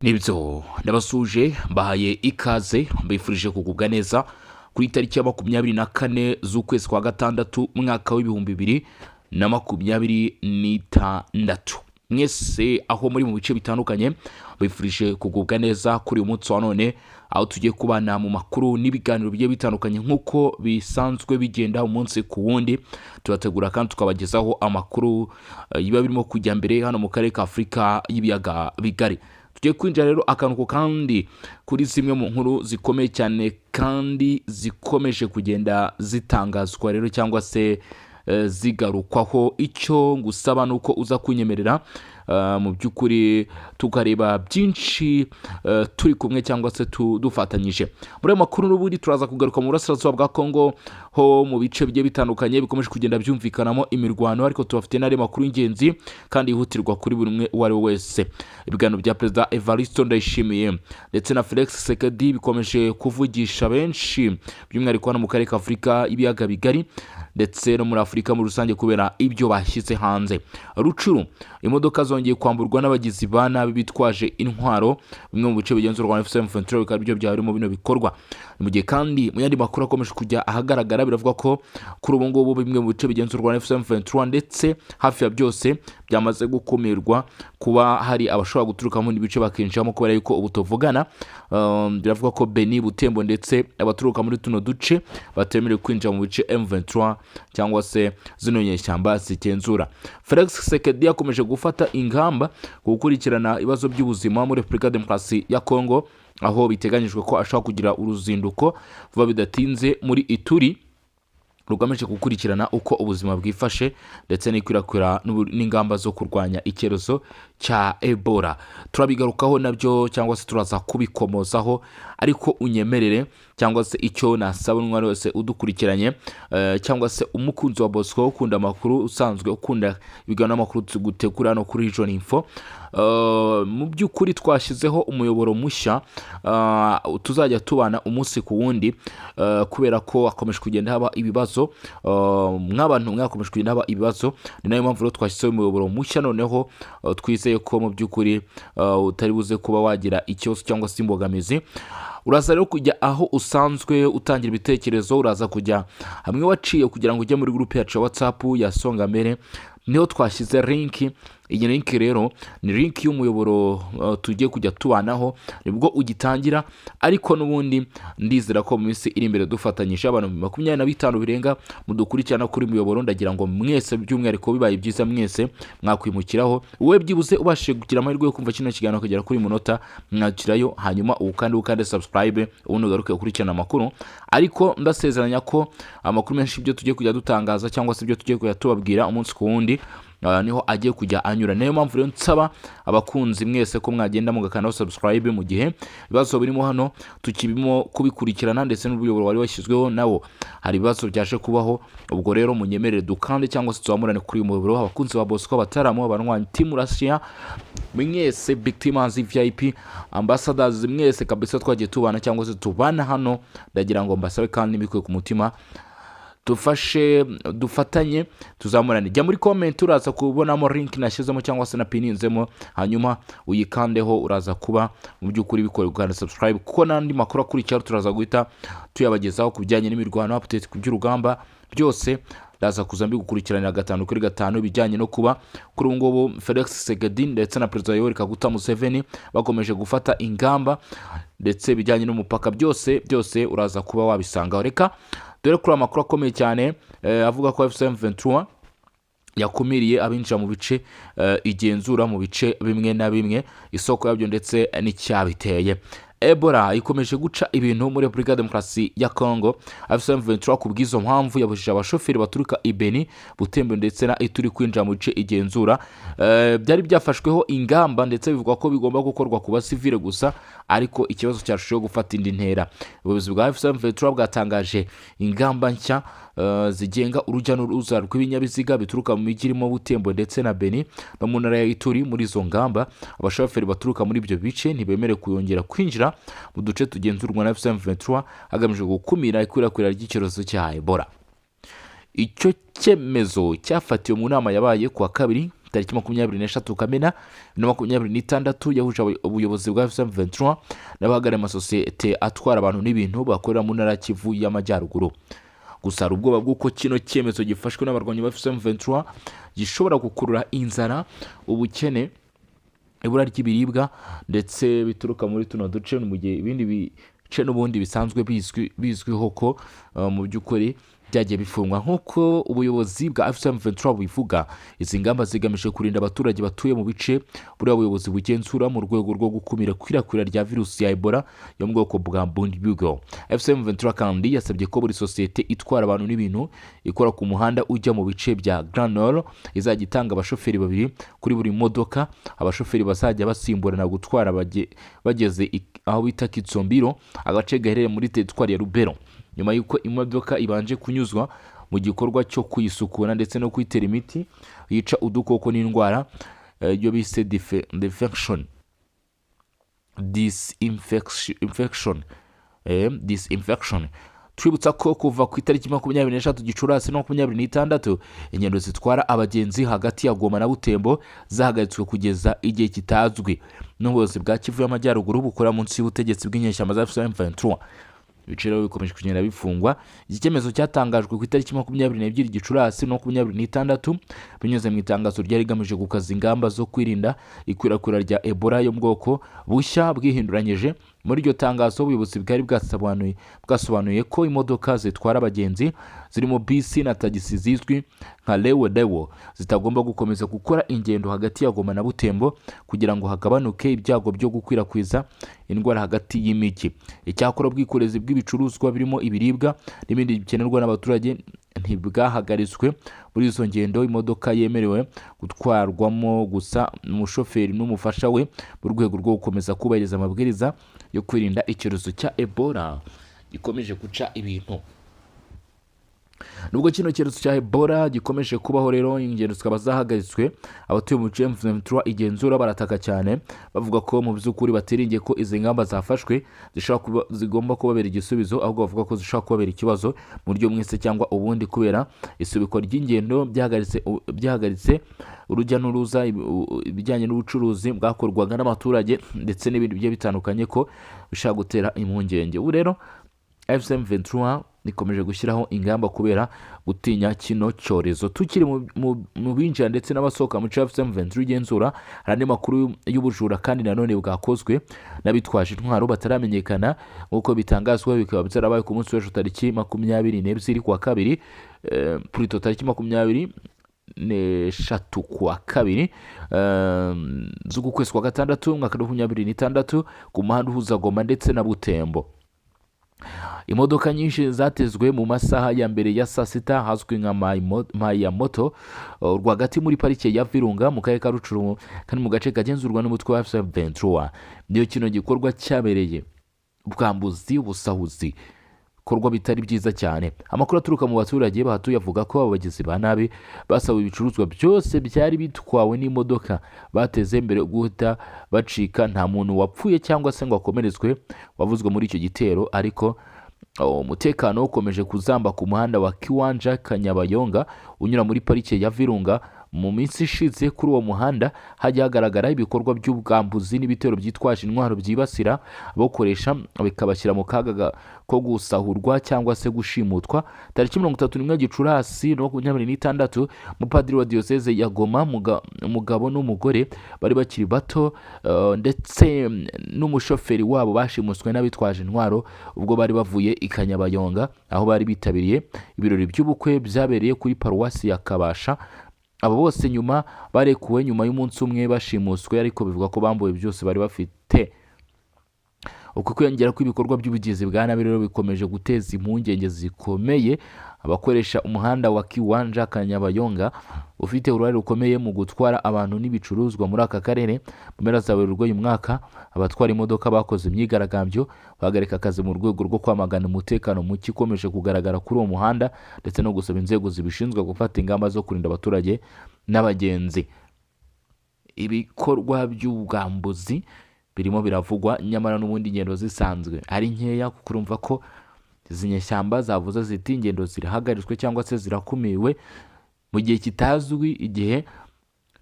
Nibyo ndabasuje mbahaye ikaze mbifurije kugubwa neza kuri tariki ya 24 z'ukwezi kwa gatandatu mwaka w'ibihumbi 2026. Mwese aho muri mu bice bitandukanye mbifurije kugubwa neza kuri uyu munsi wa none, aho tugiye kubana mu makuru n'ibiganiro bigiye bitandukanye nkuko bisanzwe bigenda umunsi ku wundi. Turategura kandi tukabagezaho amakuru yiba birimo kujya mbere hano mu karere ka Afrika y'ibiyaga bigari. Tugiye kwinjira rero akanuko kandi kuri zimwe mu nkuru zikomeye cyane kandi zikomeje kugenda zitangazwa rero cyangwa se zigarukwaho. Icyo ngusaba nuko uza kunyemerera mu by'ukuri tukareba byinshi turi kumwe cyangwa se dufatanyije. Muri makuru n'ubundi turaza kugaruka mu burasirazuba bwa Kongo ho mu bice bigiye bitandukanye bikomeje kugenda byumvikanamo imirwano, ariko tubafite n'ari makuru y'ingenzi kandi yihutirwa kuri buri umwe uwo ari we wese. Ibiganiro bya Perezida Evariste Ndayishimiye ndetse na Felix Tshisekedi bikomeje kuvugisha benshi by'umwihariko hano mu karere ka Afrika ibiyaga bigari ndetse no muri Afrika muri rusange kubera ibyo bashyize hanze. Rucuru imodoka zongeye kwamburwa n'abagizi ba nabi bitwaje intwaro bimwe mu bice bigenzura Rwanda M23 bikaba byo byarimo bino bikorwa. Mu gihe kandi mu yandi makuru akomeje kujya ahagaragara biravuga ko kuri ubu ngubu bimwe mu bice bigenzura Rwanda M23 ndetse hafi ya byose byamaze gukumirwa kuba hari abashobora guturuka mu bice bakinjamo kubera yuko ubu tuvugana biravuga ko Beni, Butembo ndetse abaturuka muri tuno duce batemerewe kwinjira mu bice M23 cyangwa se zino nyeshyamba zigenzura. Felix Tshisekedi yakomeje gufata ingamba gukurikirana ibibazo by'ubuzima muri Repubulika Demokarasi ya Kongo, aho biteganyijwe ko ashaka kugira uruzinduko vuba bidatinze muri Ituri rugamije gukurikirana uko ubuzima bwifashe ndetse n'ikwirakwira n'ingamba zo kurwanya icyerezo cya Ebola. Turabigarukaho nabyo cyangwa se turaza kubikomozaho, ariko unyemerere cyangwa se icyo nasaba umwe wese udukurikiranye cyangwa se umukunzi wa Bosco ukunda amakuru usanzwe ukunda ibiganiro n'amakuru tugutegura no kuri Region Info. Mu by'ukuri twashyizeho umuyoboro mushya tuzajya tubana umunsi ku wundi kubera ko akomeje kugenda haba ibibazo mw'abantu mwakomeje kugenda haba ibibazo. Ni nayo mpamvu twashyizeho umuyoboro mushya, noneho twizeye ko mu by'ukuri utari buze kuba wagira ikibazo cyangwa se imbogamizi. Uraza rero kujya aho usanzwe utangira ibitekerezo, uraza kujya hamwe waciye kugira ngo ujye muri groupe yacu ya WhatsApp ya Songamere, niho twashyize link. Iyi link rero ni link y'umuyoboro tugiye kujya tubanaho nibwo ugitangira, ariko n'ubundi ndizera ko mu minsi iri imbere dufatanyije abantu 25 birenga mudukurikirana kuri muyoboro. Ndagira ngo mwese by'umwihariko bibaye byiza mwese mwakwimukiraho, wowe byibuze ubashije kugira amahirwe yo kumva kino kiganiro kugera kuri munota mwakirayo, hanyuma ukande subscribe ubundi ugaruke gukurikirana amakuru. Ariko ndasezeranya ko amakuru menshi ibyo tugiye kujya dutangaza cyangwa se ibyo tugiye kujya tubabwira umunsi ku wundi niho agiye kujya anyura. Nayo mpamvu rero nsaba abakunzi mwese ko mwagenda mugakanda subscribe mu gihe ibibazo birimo hano tukibimo kubikurikirana, ndetse n'ubuyoboro wari washyizweho nawo hari ibibazo byaje kubaho. Ubwo rero munyemerere dukande cyangwa se tuzamurane kuri umuyoboro. Abakunzi ba Bosco, abataramo, abanwanyi, team Russia mwese, big team VIP ambassadors mwese kabisa twagiye tubana cyangwa se tubana hano, ndagira ngo mbasabe kandi mikwe ku mutima dufatanye tuzamurane. Jya muri comment uraza kubonamo link nashyizemo cyangwa se napininzemo, hanyuma uyikandeho uraza kuba mu by'ukuri bikorwa subscribe, kuko nandi makuru akurikira turaza guhita tuyabagezaho kubijyanye n'imirwano, update ku by'urugamba byose ndaza kuzambi gukurikiranira 5 kuri 5 bijyanye no kuba kuri ubu ngubu Felix Tshisekedi ndetse na Perezida Yoweri Kaguta Museveni bakomeje gufata ingamba ndetse bijyanye n'umupaka. Byose uraza kuba wabisanga. Reka dore kuri amakuru akomeye cyane avuga ko M23 yakumiriye abinjira mu bice igenzura mu bice bimwe na bimwe, isoko yabyo ndetse n'icyabiteye. Ebola ikomeje guca ibintu muri Repubulika Demokarasi ya Kongo. M23 kubwizo mpamvu yabujije abashoferi baturuka Beni, Butembo ndetse na Ituri kwinjira mu bice igenzura. Byari byafashweho ingamba ndetse bivuga ko bigomba gukorwa ku basivile gusa, ariko ikibazo cyarushijeho gufata indi ntera. Ubuyobozi bwa M23 bwatangaje ingamba nshya zigenga urujya n'uruza rw'ibinyabiziga bituruka mu mijyi irimo Butembo ndetse na Beni no mu ntara ya Ituri. Muri izo ngamba abashoferi baturuka muri ibyo bice ntibemere kuyongera kwinjira mu duce tugenzurwa na M23 hagamijwe gukumira ikwirakwira ry'icyorezo cya Ebola. Icyo cyemezo cyafatiwe mu nama yabaye kuwa kabiri tariki 23 Kamena 2026 yahuje ubuyobozi bwa M23 n'abahagarariye amasosiyete atwara abantu n'ibintu bakorera mu ntara Kivu y'Amajyaruguru. Gusa hari ubwoba bw'uko kino cyemezo gifashwe n'abarwanyi ba M23 gishobora gukurura inzara, ubukene, ibura ry'ibiribwa ndetse bituruka muri tuno duce, mu gihe ibindi bice n'ubundi bisanzwe bizwiho ko mu by'ukuri byagiye bifungwa. Nk'uko ubuyobozi bwa M23 bubivuga, izi ngamba zigamije kurinda abaturage batuye mu bice buriya ubuyobozi bugenzura mu rwego rwo gukumira kwirakwira rya virusi ya Ebola yo mu bwoko bwa Burundi. M23 kandi yasabye ko buri sosiyete itwara abantu n'ibintu ikora ku muhanda ujya mu bice bya Grand Nord izajya itanga abashoferi babiri kuri buri modoka. Abashoferi bazajya basimburana gutwara bageze aho bita Kitsombiro, agace gaherereye muri teritwari ya Rubero, nyuma yuko imodoka ibanje kunyuzwa mu gikorwa cyo kuyisukura ndetse no kwitera imiti yica udukoko n'indwara yo bise disinfection. Twibutsa ko kuva ku itariki 23 Gicurasi 2026 ingendo zitwara abagenzi hagati ya Goma na Butembo zahagaritswe kugeza igihe kitazwi n'ubuyobozi bwa Kivu y'Amajyaruguru bukora munsi y'ubutegetsi bw'inyeshyamba za M23. Ibiciro bikomeje kugenda bifungwa. Iki cyemezo cyatangajwe ku itariki 22 Gicurasi 2026 binyuze mu itangazo ryari rigamije gukaza ingamba zo kwirinda ikwirakwira rya Ebola yo mu bwoko bushya bwihinduranyije. Muri iryo tangazo ubuyobozi bwari bwasobanuye ko imodoka zitwara abagenzi zirimo bisi na tagisi zizwi nka LE24 zitagomba gukomeza gukora ingendo hagati ya Goma na Butembo kugira ngo hagabanuke ibyago byo gukwirakwiza indwara hagati y'imijyi. Icyakora ubwikorezi bw'ibicuruzwa birimo ibiribwa n'ibindi bikenerwa n'abaturage ntibwahagaritswe. Muri izo ngendo imodoka yemerewe gutwarwamo gusa umushoferi n'umufasha we mu rwego rwo gukomeza kubahiriza amabwiriza yo kwirinda icyorezo cya Ebola gikomeje guca ibintu. Nubwo kino cyorezo cya Ebola gikomeje kubaho rero, ingendo zikaba zahagaritswe. Abatuye mu bice M23 igenzura barataka cyane bavuga ko mu by'ukuri batiringiye ko izi ngamba zafashwe zigomba kubabera igisubizo, ahubwo bavuga ko zishobora kubabera ikibazo mu buryo mwese cyangwa ubundi, kubera isubikwa ry'ingendo byahagaritse urujya n'uruza, ibijyanye n'ubucuruzi bwakorwaga n'abaturage ndetse n'ibindi bigiye bitandukanye ko bishaka gutera impungenge. Ubu rero M23 nikomeje gushyiraho ingamba kubera gutinya kino cyorezo. Tukiri mu binjira ndetse n'abasohoka mu M23 igenzura, hari andi makuru y'ubujura kandi nanone bwakozwe n'abitwaje intwaro bataramenyekana nk'uko bitangazwa. Bikaba byarabaye ku munsi w'ejo tariki 22 kwa kabiri, plutôt tariki 23 kwa kabiri z'ukwezi kwa gatandatu mwaka 2026 ku muhanda uhuza Goma ndetse na Butembo. Imodoka nyinshi zatezwe mu masaha ya mbere ya saa sita hazwi nka Mayamoto rwagati muri parike ya Virunga mu karere ka Rucuru kandi mu gace kagenzurwa n'umutwe wa M23. Niyo kino gikorwa cyabereye ubwambuzi, ubusahuzi, korwa bitari byiza cyane. Amakuru aturuka mu baturage bahatuye avuga ko abagizi ba nabi basawe ibicuruzwa byose byari bitwawe n'imodoka bateze mbere guhita bacika. Nta muntu wapfuye cyangwa se ngo akomerezwe wavuzwe muri icyo gitero, ariko umutekano ukomeje kuzamba ku muhanda wa Kiwanja Kanyabayonga unyura muri parike ya Virunga. Mu minsi ishize kuri uwo muhanda hajya hagaragara ibikorwa by'ubwambuzi n'ibitero byitwaje intwaro byibasira abakoresha bikabashyira mu kaga ko gusahurwa cyangwa se gushimutwa. Tariki 31 Gicurasi 2026 umupadiri wa Diyoseze ya Goma, umugabo n'umugore bari bakiri bato ndetse n'umushoferi wabo bashimuswe n'abitwaje intwaro ubwo bari bavuye i Kanyabayonga aho bari bitabiriye ibirori by'ubukwe byabereye kuri paruwasi ya Kabasha. Abo bose nyuma barekuwe nyuma y'umunsi umwe bashimuswe, ariko bivuga ko bambuwe byose bari bafite. Uko kwiyongera kw'ibikorwa by'ubugizi bwa nabi rero bikomeje guteza impungenge zikomeye abakoresha umuhanda wa Kiwanja Kanyabayonga ufite uruhare rukomeye mu gutwara abantu n'ibicuruzwa muri aka karere. Mu mpera za Werurwe uyu mwaka abatwara imodoka bakoze imyigaragambyo bahagarika akazi mu rwego rwo kwamagana umutekano muke ukomeje kugaragara kuri uwo muhanda ndetse no gusaba inzego zibishinzwe gufata ingamba zo kurinda abaturage n'abagenzi. Ibikorwa by'ubwambuzi birimo biravugwa, nyamara n'ubundi ingendo zisanzwe ari nkeya kuko urumva ko izi nyeshyamba zavuze ziti ingendo zirahagaritswe cyangwa se zirakumiwe mu gihe kitazwi igihe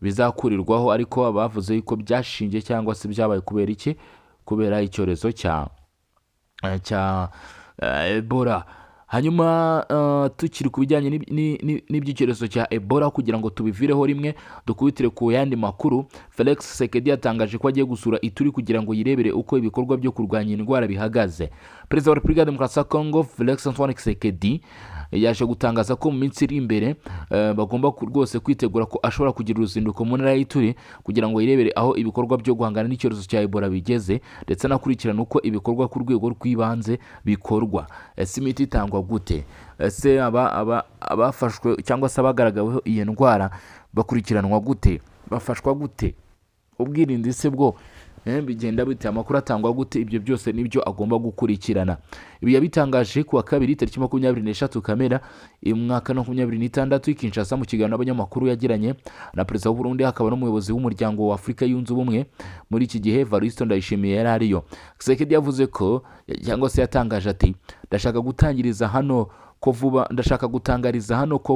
bizakurirwaho, ariko abavuze yuko byashinje cyangwa se byabaye kubera iki, kubera icyorezo cya Ebola. Hanyuma tukiri ku bijyanye n'iby'icyorezo cya Ebola, kugira ngo tubivireho rimwe dukubitire ku yandi makuru, Felix Tshisekedi yatangaje ko agiye gusura Ituri kugira ngo yirebere uko ibikorwa byo kurwanya indwara bihagaze. Perezida wa Repubulika ya Demokarasi ya Kongo Felix Antoine Tshisekedi yaje gutangaza ko mu minsi iri imbere bagomba rwose kwitegura ko ashobora kugira uruzinduko mu ntara y'Ituri kugira ngo yirebere aho ibikorwa byo guhangana n'icyorezo cya Ebola bigeze, ndetse anakurikirana uko ibikorwa ku rwego rw'ibanze bikorwa. Ese imiti itangwa gute? Ese abafashwe cyangwa se abagaragaweho iyi ndwara bakurikiranwa gute? Bafashwa gute? Ubwirinzi se bwo bigenda bite? Amakuru atangwa gute? Ibyo byose nibyo agomba gukurikirana. Ibi yabitangaje ku wa kabiri tariki 23 Kamena umwaka 2026 Kinshasa mu kiganiro n'abanyamakuru yagiranye na perezida w'u Burundi akaba n'umuyobozi w'umuryango wa Afurika yunze ubumwe muri iki gihe Varisto Ndayishimiye yari ariyo. Tshisekedi yavuze ko cyangwa se yatangaje ati ndashaka gutangariza hano ko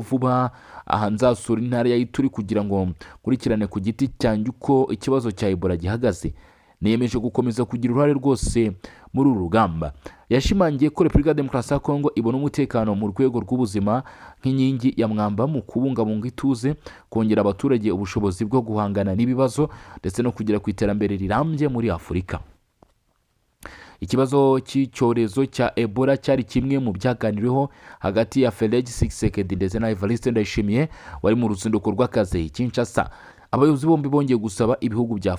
vuba aha nzasura intara ya Ituri kugira ngo kurikirane ku giti cyanjye uko ikibazo cya Ebola gihagaze. Niyemeje gukomeza kugira uruhare rwose muri uru rugamba. Yashimangiye ko Repubulika ya Demokarasi ya Kongo ibona umutekano mu rwego rw'ubuzima nk'inkingi ya mwamba mu kubungabunga ituze, kongera abaturage ubushobozi bwo guhangana n'ibibazo ndetse no kugera ku iterambere rirambye muri Afurika. Ikibazo cy'icyorezo cya Ebola cyari kimwe mu byaganiriweho hagati ya Felix Tshisekedi ndetse na Evariste Ndayishimiye wari mu ruzinduko rw'akazi Kinshasa. Abayobozi bombi bongeye gusaba ibihugu bya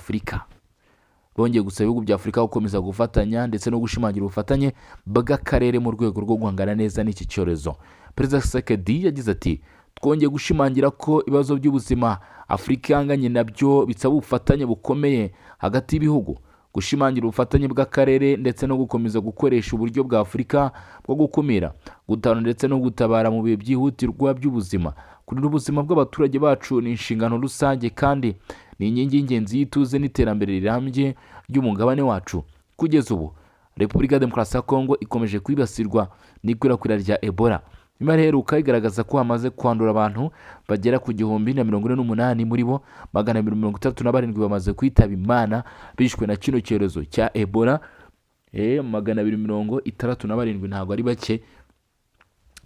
Afurika gukomeza gufatanya ndetse no gushimangira ubufatanye bw'akarere mu rwego rwo guhangana neza n'iki cyorezo. Perezida Tshisekedi yagize ati twongeye gushimangira ko ibibazo by'ubuzima Afurika ihanganye nabyo bisaba ubufatanye bukomeye hagati y'ibihugu, gushimangira ubufatanye bw'akarere ndetse no gukomeza gukoresha uburyo bwa Afurika bwo gukumira, gutana ndetse no gutabara mu bihe byihutirwa by'ubuzima. Kurinda ubuzima bw'abaturage bacu ni inshingano rusange kandi ni inkingi y'ingenzi y'ituze n'iterambere rirambye ry'umugabane wacu. Kugeza ubu Repubulika ya Demokarasi ya Kongo ikomeje kwibasirwa n'ikwirakwira rya Ebola. Imibare iheruka igaragaza ko hamaze kwandura abantu bagera ku 1048, muri bo 237 bamaze kwitaba Imana bishwe na kino cyorezo cya Ebola. 267 ntabwo ari bake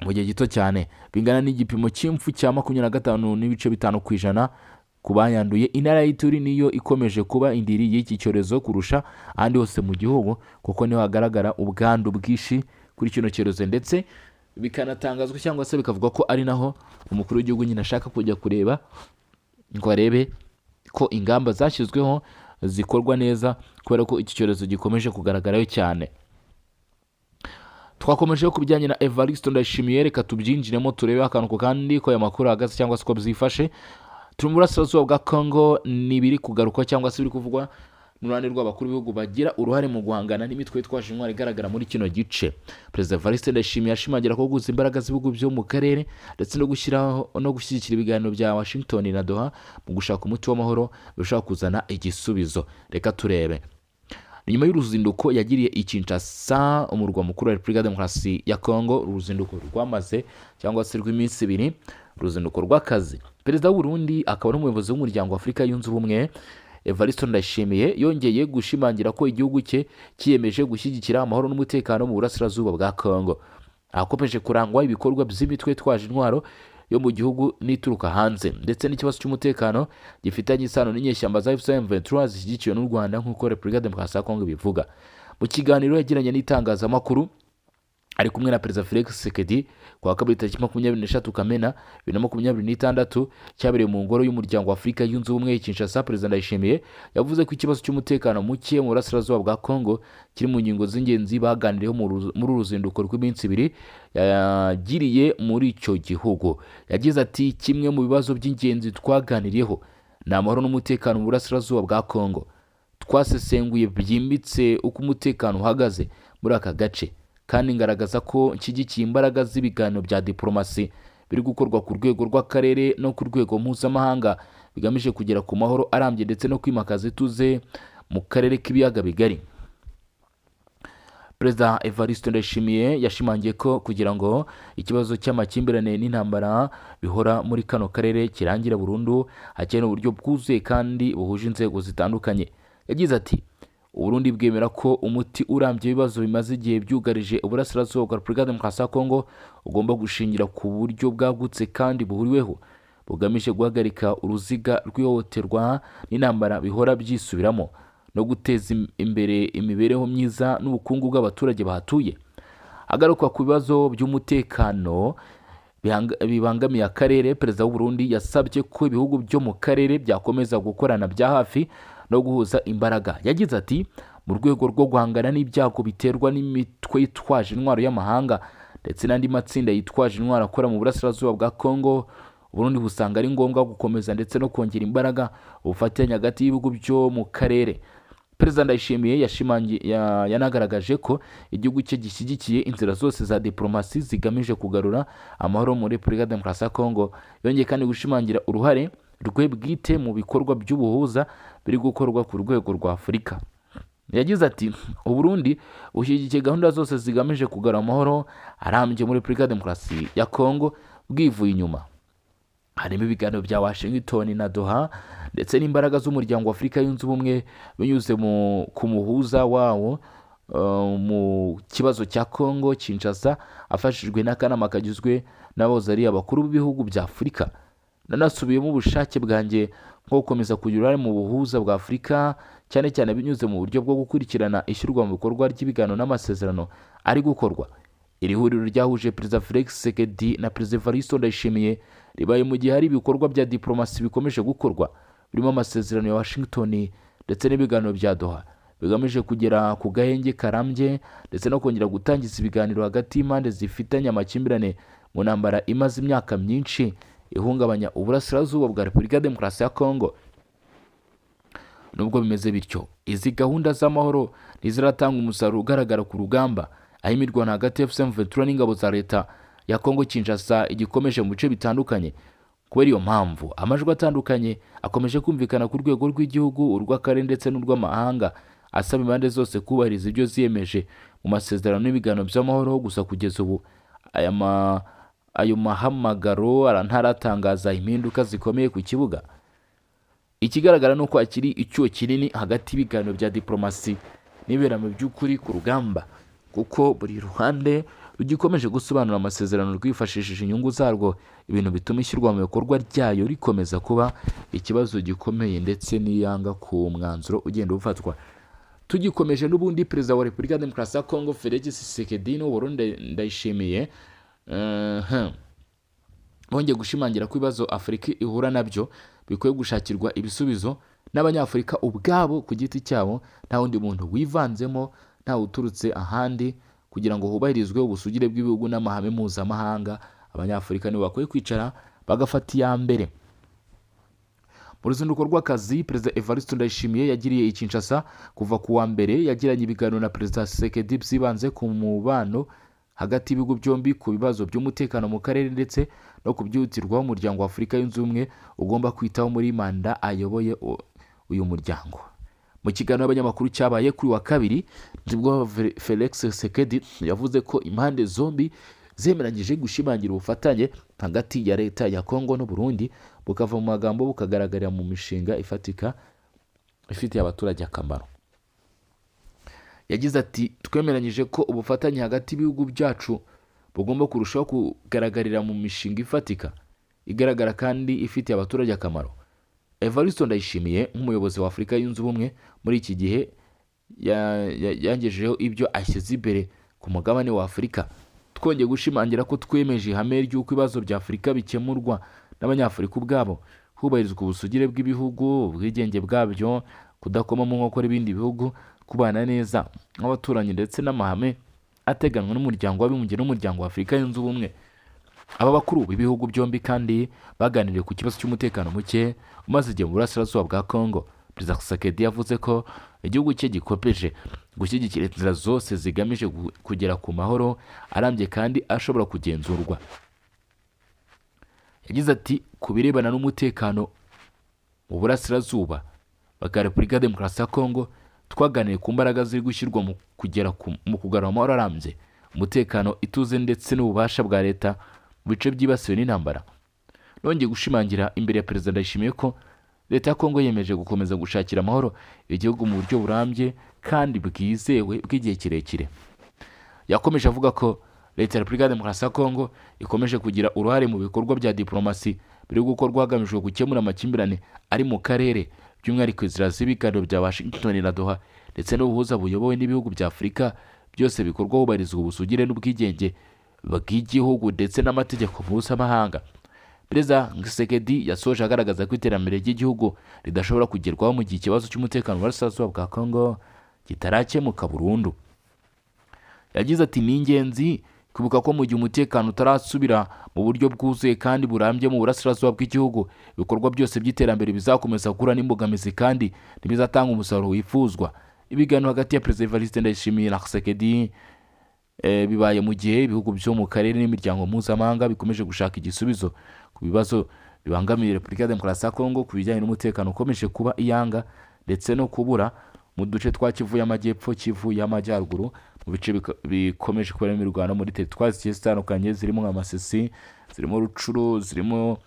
mu gihe gito cyane, bingana n'igipimo cy'impfu cya 25.5% ku bayanduye. Intara y'Ituri niyo ikomeje kuba indiri y'iki cyorezo kurusha ahandi hose mu gihugu, kuko niho hagaragara ubwandu bwinshi kuri kino cyorezo, ndetse bikanatangazwa cyangwa se bikavuga ko ari naho umukuru w'igihugu nyine ashaka kujya kureba ngo arebe ko ingamba zashyizweho zikorwa neza, kubera ko iki cyorezo gikomeje kugaragarayo cyane. Twakomeje ku bijyanye na Evariste Ndayishimiye, reka tubyinjiremo turebe akantu kandi ko aya makuru ahagaze cyangwa se ko byifashe. Turi mu burasirazuba bwa Kongo, nibiri kugaruka cyangwa se biri kuvugwa n'uruhande rw'abakuru b'ibihugu bagira uruhare mu guhangana n'imitwe yitwaje intwaro igaragara muri kino gice. Perezida Evariste Ndayishimiye ashimangira ko guhuza imbaraga z'ibihugu byo mu karere ndetse no gushyigikira ibiganiro bya Washington na Doha mu gushaka umuti w'amahoro bishobora kuzana igisubizo. Reka turebe. Nyuma y'uruzinduko yagiriye i Kinshasa, umurwa mukuru wa Repubulika ya Demokarasi ya Kongo, uruzinduko rwamaze cyangwa se rw'iminsi 2, uruzinduko rw'akazi. Perezida w'u Burundi akaba n'umuyobozi w'umuryango wa Afurika yunze ubumwe Evariste Ndayishimiye yongeye gushimangira ko igihugu cye kiyemeje gushyigikira amahoro n'umutekano mu burasirazuba bwa Kongo. Akomeje kurangwa ibikorwa by'imitwe twaje intwaro yo mu gihugu n'ituruka hanze, ndetse n'ikibazo cy'umutekano gifitanye isano n'inyeshyamba za M23 zishyigikiwe n'u Rwanda nk'uko Repubulika ya Demokarasi ya Kongo bivuga. Mu kiganiro yagiranye n'itangazamakuru ari kumwe na Perezida Felix Tshisekedi kwa kabiri tariki 23 Kamena 2026 cyabereye mu ngoro y'umuryango wa Afurika yunze ubumwe i Kinshasa. Perezida Ndayishimiye yavuze ko ikibazo cy'umutekano muke mu burasirazuba bwa Kongo kiri mu ngingo z'ingenzi baganiriyeho muri uruzinduko rw'iminsi 2 yagiriye muri icyo gihugu. Yagize ati kimwe mu bibazo by'ingenzi twaganiriyeho ni amahoro n'umutekano mu burasirazuba bwa Kongo. Twasesenguye byimbitse uko umutekano uhagaze muri aka gace, kandi ngaragaza ko nshyigikiye imbaraga z'ibiganiro bya diplomasi biri gukorwa ku rwego rw'akarere no ku rwego mpuzamahanga bigamije kugera ku mahoro arambye ndetse no kwimakaza ituze mu karere k'ibiyaga bigari. Perezida Evariste Ndayishimiye yashimangiye ko kugira ngo ikibazo cy'amakimbirane n'intambara bihora muri kano karere kirangira burundu hakenewe uburyo bwuzuye kandi buhuje inzego zitandukanye. Yagize ati Uburundi bwemera ko umuti urambye ibibazo bimaze igihe byugarije uburasirazuba bwa Repubulika ya Demokarasi ya Kongo ugomba gushingira ku buryo bwagutse kandi buhuriweho bugamije guhagarika uruziga rw'ihohoterwa n'intambara bihora byisubiramo no guteza imbere imibereho myiza n'ubukungu bw'abaturage bahatuye. Agaruka ku bibazo by'umutekano bibangamiye akarere, Perezida w'u Burundi yasabye ko ibihugu byo mu karere byakomeza gukorana bya hafi no guhuza imbaraga. Yagize ati mu rwego rwo guhangana n'ibyago biterwa n'imitwe yitwaje intwaro y'amahanga ndetse n'andi matsinda yitwaje intwaro akora mu burasirazuba bwa Kongo, Burundi busanga ari ngombwa gukomeza ndetse no kongera imbaraga ubufatanye hagati y'ibihugu byo mu karere. Perezida Ndayishimiye yanagaragaje ko igihugu cye gishyigikiye inzira zose za diplomasi zigamije kugarura amahoro muri Repubulika ya Demokarasi ya Kongo. Yongeye kandi gushimangira uruhare rwe bwite mu bikorwa by'ubuhuza biri gukorwa ku rwego rwa Afurika. Yagize ati Uburundi bushyigikiye gahunda zose zigamije kugarura amahoro arambye muri Repubulika ya Demokarasi ya Kongo bwivuye inyuma. Harimo ibiganiro bya Washington na Doha ndetse n'imbaraga z'umuryango wa Afurika yunze ubumwe binyuze ku muhuza wawo mu kibazo cya Kongo Kinshasa afashijwe n'akanama kagizwe n'abahoze ari abakuru b'ibihugu bya Afurika. Nanasubiyemo ubushake bwanjye nko gukomeza kugira uruhare mu buhuza bwa Afurika cyane cyane binyuze mu buryo bwo gukurikirana ishyirwa mu bikorwa ry'ibiganiro n'amasezerano ari gukorwa. Iri huriro ryahuje Perezida Felix Tshisekedi na Perezida Evariste Ndayishimiye ribaye mu gihe hari ibikorwa bya diplomasi bikomeje gukorwa birimo amasezerano ya Washington ndetse n'ibiganiro bya Doha bigamije kugera ku gahenge karambye ndetse no kongera gutangiza ibiganiro hagati y'impande zifitanye amakimbirane mu ntambara imaze imyaka myinshi ihungabanya uburasirazuba bwa Repubulika ya Demokarasi ya Kongo. Nubwo bimeze bityo, izi gahunda z'amahoro ntiziratanga umusaruro ugaragara ku rugamba, aho imirwano hagati ya M23 n'ingabo za leta ya Kongo Kinshasa igikomeje mu bice bitandukanye. Kubera iyo mpamvu, amajwi atandukanye akomeje kumvikana ku rwego rw'igihugu, urw'akarere ndetse n'urw'amahanga asaba impande zose kubahiriza ibyo ziyemeje mu masezerano n'ibiganiro by'amahoro. Gusa kugeza ubu ayo mahamagaro ntaratangaza impinduka zikomeye ku kibuga. Ikigaragara ni uko akiri icyuho kinini hagati y'ibiganiro bya diplomasi n'ibera mu by'ukuri ku rugamba, kuko buri ruhande rugikomeje gusobanura amasezerano rwifashishije inyungu zarwo, ibintu bituma ishyirwa mu bikorwa ryayo rikomeza kuba ikibazo gikomeye ndetse n'iyanga ku mwanzuro ugenda ufatwa. Tugikomeje n'ubundi, Perezida wa Repubulika ya Demokarasi ya Kongo Felix Tshisekedi n'u Burundi Ndayishimiye bongeye gushimangira ko ibibazo Afurika ihura nabyo bikwiye gushakirwa ibisubizo n'Abanyafurika ubwabo ku giti cyabo, nta wundi muntu wivanzemo, nta uturutse ahandi, kugira ngo hubahirizwe ubusugire bw'ibihugu n'amahame mpuzamahanga. Abanyafurika nibo bakwiye kwicara bagafata iya mbere. Mu ruzinduko rw'akazi, Perezida Evariste Ndayishimiye yagiriye i Kinshasa kuva ku wa mbere yagiranye ibiganiro na Perezida Tshisekedi byibanze ku mubano hagati y'ibihugu byombi, ku bibazo by'umutekano mu karere ndetse no ku byihutirwaho umuryango wa Afurika yunze ubumwe ugomba kwitaho muri manda ayoboye uyu muryango. Mu kiganiro y'abanyamakuru cyabaye kuri wa kabiri, nibwo Felix Tshisekedi yavuze ko impande zombi zemeranyije gushimangira ubufatanye hagati ya leta ya Kongo n'u Burundi bukava mu magambo bukagaragarira mu mishinga ifatika ifitiye abaturage akamaro. Yagize ati twemeranyije ko ubufatanye hagati y'ibihugu byacu bugomba kurushaho kugaragarira mu mishinga ifatika igaragara kandi ifitiye abaturage akamaro. Evariste Ndayishimiye nk'umuyobozi wa Afurika yunze ubumwe muri iki gihe yangejejeho ibyo ashyize imbere ku mugabane wa Afurika. Twongeye gushimangira ko twemeje ihame ry'uko ibibazo bya Afurika bikemurwa n'Abanyafurika ubwabo, hubahirizwa ubusugire bw'ibihugu, ubwigenge bwabyo, kudakoma mu nkokora ibindi bihugu, kubana neza nk'abaturanyi ndetse n'amahame ateganwa n'umuryango w'abibumbye n'umuryango wa Afurika yunze ubumwe. Aba bakuru b'ibihugu byombi kandi baganiriye ku kibazo cy'umutekano muke umaze igihe mu burasirazuba bwa Kongo. Perezida Tshisekedi yavuze ko igihugu cye gikopeje gushyigikira inzira zose zigamije kugera ku mahoro arambye kandi ashobora kugenzurwa. Yagize ati ku birebana n'umutekano mu burasirazuba bwa Repubulika ya Demokarasi ya Kongo, twaganiriye ku mbaraga ziri gushyirwa mu kugera mu kugarura amahoro arambye, umutekano, ituze ndetse n'ububasha bwa leta mu bice byibasiwe n'intambara. Nongeye gushimangira imbere ya Perezida Ndayishimiye ko leta ya Kongo yemeje gukomeza gushakira amahoro igihugu mu buryo burambye kandi bwizewe bw'igihe kirekire. Yakomeje avuga ko leta ya Repubulika ya Demokarasi ya Kongo ikomeje kugira uruhare mu bikorwa bya diplomasi biri gukorwa hagamijwe gukemura amakimbirane ari mu karere, by'umwihariko inzira z'ibiganiro bya Washington na Doha ndetse n'ubuhuza buyobowe n'ibihugu bya Afurika, byose bikorwa hubahirizwa ubusugire n'ubwigenge bw'igihugu ndetse n'amategeko mpuzamahanga. Perezida Tshisekedi yasoje agaragaza ko iterambere ry'igihugu ridashobora kugerwaho mu gihe ikibazo cy'umutekano mu burasirazuba bwa Kongo kitarakemuka burundu. Yagize ati ni ingenzi kwibuka ko mu gihe umutekano utarasubira mu buryo bwuzuye kandi burambye mu burasirazuba bw'igihugu, ibikorwa byose by'iterambere bizakomeza gukura n'imbogamizi kandi ntibizatanga umusaruro wifuzwa. Ibiganiro hagati ya Perezida Evariste Ndayishimiye na Tshisekedi bibaye mu gihe ibihugu byo mu karere n'imiryango mpuzamahanga bikomeje gushaka igisubizo ku bibazo bibangamiye Repubulika ya Demokarasi ya Kongo ku bijyanye n'umutekano ukomeje kuba iyanga ndetse no kubura mu duce twa Kivu y'Amajyepfo, Kivu y'Amajyaruguru, mu bice bikomeje kuba mu Rwanda muri teritwari zigiye zitandukanye zirimo nka Masisi, zirimo Rucuru, zirimo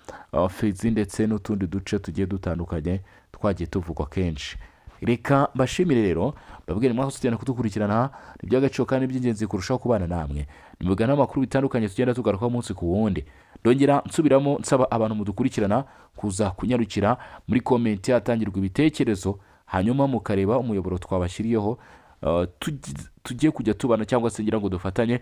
Fizi ndetse n'utundi duce tugiye dutandukanye twagiye tuvugwa kenshi. Reka mbashimire rero, babwire mwaho tugenda kudukurikirana, iby'agaciro kandi by'ingenzi kurushaho kubana namwe. Nimugana amakuru bitandukanye tugenda tugaruka umunsi ku wundi. Ndongera nsubiramo nsaba abantu mudukurikirana kuza kunyarukira muri comment hatangirwa ibitekerezo, hanyuma mukareba umuyoboro twabashyiriyeho, tugiye kujya tubana cyangwa se ngira ngo dufatanye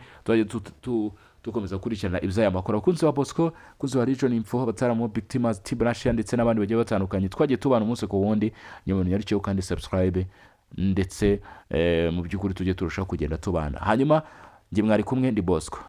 tukomeza kurikirana iby'aya makuru. Akunzi wa Bosco, kunzi wa Region Info, bataramu Victims, Tibrasha ndetse n'abandi bagiye batandukanye, twagiye tubana umunsi ku wundi. Nyamara yarukiyeho kandi subscribe ndetse mu by'ukuri tujye turushaho kugenda tubana. Hanyuma nge mwari kumwe ndi Bosco.